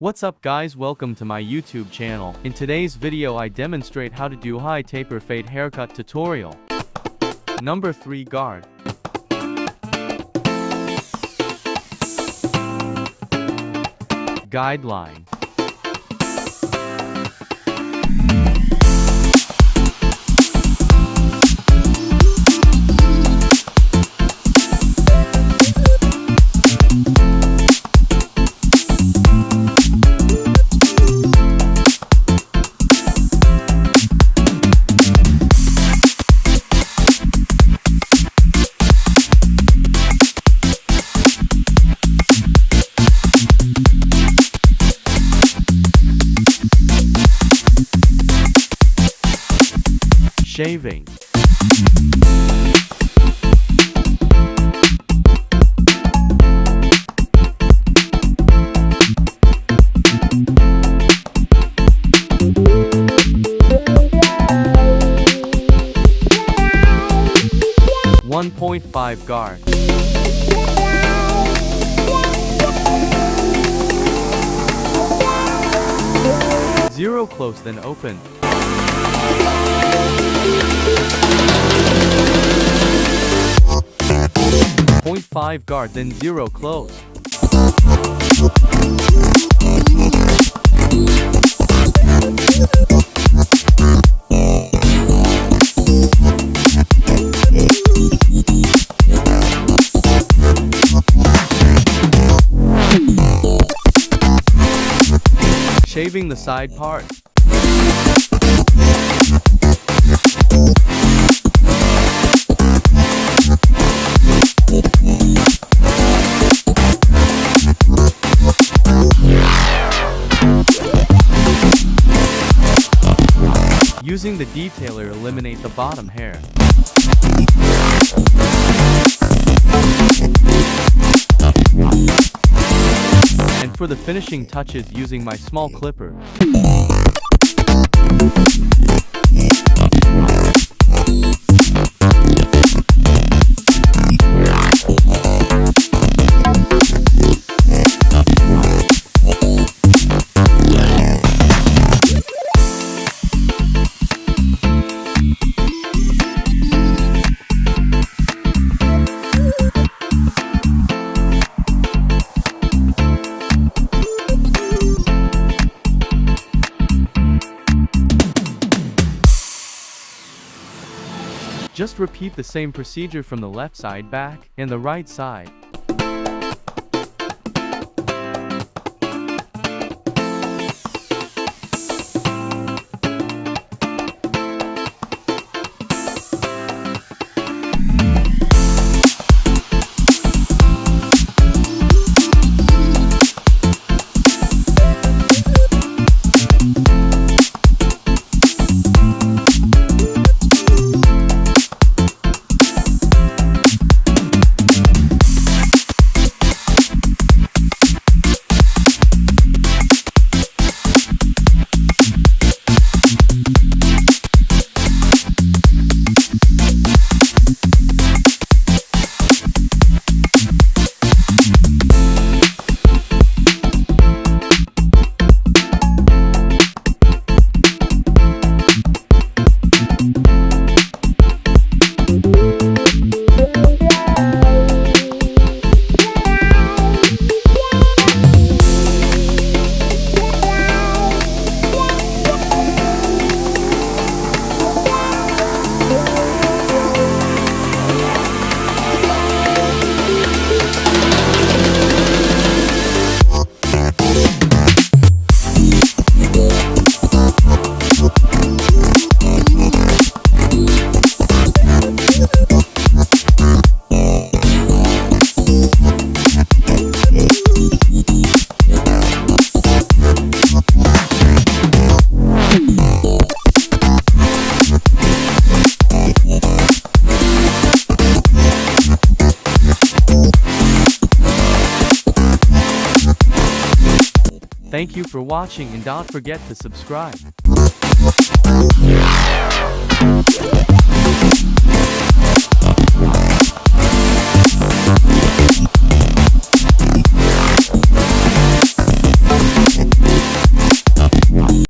What's up guys, welcome to my YouTube channel. In today's video I demonstrate how to do high taper fade haircut tutorial. Number 3 guard. Guideline. Shaving. .5 guard. Zero close then open. 0.5 guard then 0 close. Shaving the side part. Using the detailer, eliminate the bottom hair. And for the finishing touches, using my small clipper. Just repeat the same procedure from the left side back and the right side. Thank you for watching and don't forget to subscribe.